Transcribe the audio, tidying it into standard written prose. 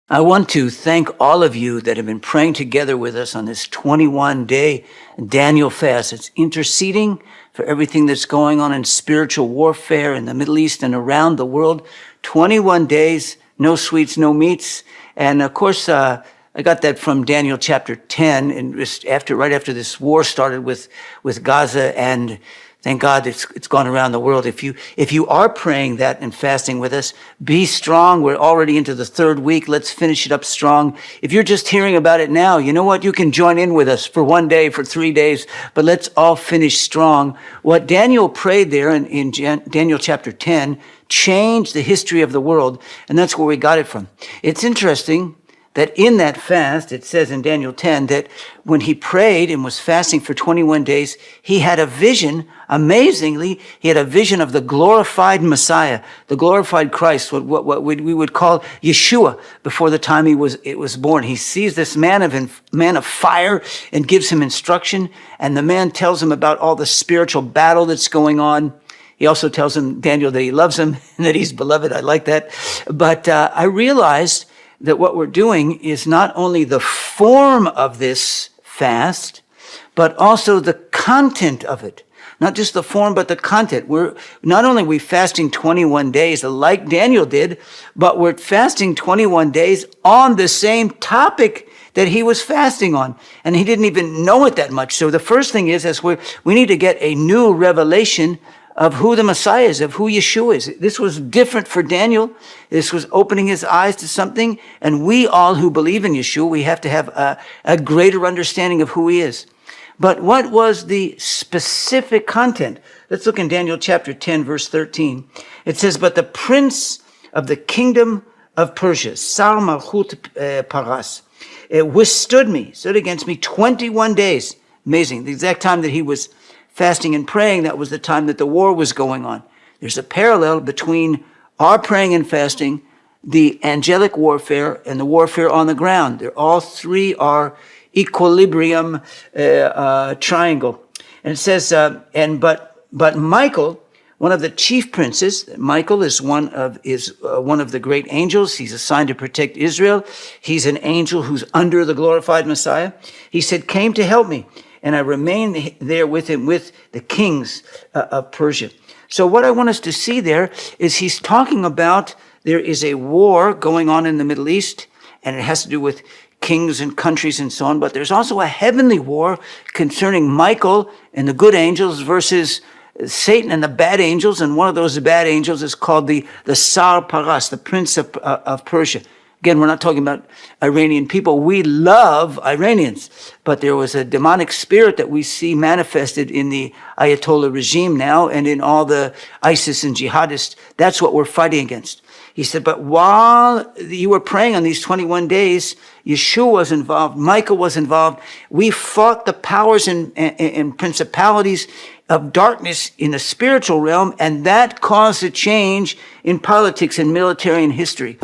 I want to thank all of you that have been praying together with us on this 21-day Daniel fast. It's interceding for everything that's going on in spiritual warfare in the Middle East and around the world. 21 days, no sweets, no meats. And of course, I got that from Daniel chapter 10, and right after this war started with Gaza, and thank God it's gone around the world. If you are praying that and fasting with us, be strong. We're already into the third week. Let's finish it up strong. If you're just hearing about it now, you know what? You can join in with us for 1 day, for 3 days, but let's all finish strong. What Daniel prayed there in Daniel chapter 10 changed the history of the world, and that's where we got it from. It's interesting that in that fast, it says in Daniel 10 that when he prayed and was fasting for 21 days, he had a vision. Amazingly, he had a vision of the glorified Messiah, the glorified Christ, what we would call Yeshua before the time it was born. He sees this man of fire and gives him instruction, and the man tells him about all the spiritual battle that's going on. He also tells him, Daniel, that he loves him and that he's beloved. I like that. But I realized that what we're doing is not only the form of this fast, but also the content of it. Not just the form, but the content. Not only are we fasting 21 days like Daniel did, but we're fasting 21 days on the same topic that he was fasting on. And he didn't even know it that much. So the first thing is we need to get a new revelation of who the Messiah is, of who Yeshua is. This was different for Daniel. This was opening his eyes to something. And we all who believe in Yeshua, we have to have a greater understanding of who he is. But what was the specific content? Let's look in Daniel chapter 10, verse 13. It says, but the prince of the kingdom of Persia, Sar Malchut Paras, stood against me 21 days. Amazing. The exact time that he was fasting and praying, that was the time that the war was going on. There's a parallel between our praying and fasting, the angelic warfare, and the warfare on the ground. All three are equilibrium triangle. And it says, but Michael, one of the chief princes, Michael is one of the great angels. He's assigned to protect Israel. He's an angel who's under the glorified Messiah. He said, came to help me. And I remained there with him, with the kings of Persia. So what I want us to see there is he's talking about there is a war going on in the Middle East, and it has to do with kings and countries and so on. But there's also a heavenly war concerning Michael and the good angels versus Satan and the bad angels. And one of those bad angels is called the Sar Paras, the prince of Persia. Again, we're not talking about Iranian people. We love Iranians, but there was a demonic spirit that we see manifested in the Ayatollah regime now and in all the ISIS and jihadists. That's what we're fighting against. He said, but while you were praying on these 21 days, Yeshua was involved, Michael was involved. We fought the powers and principalities of darkness in the spiritual realm, and that caused a change in politics and military and history.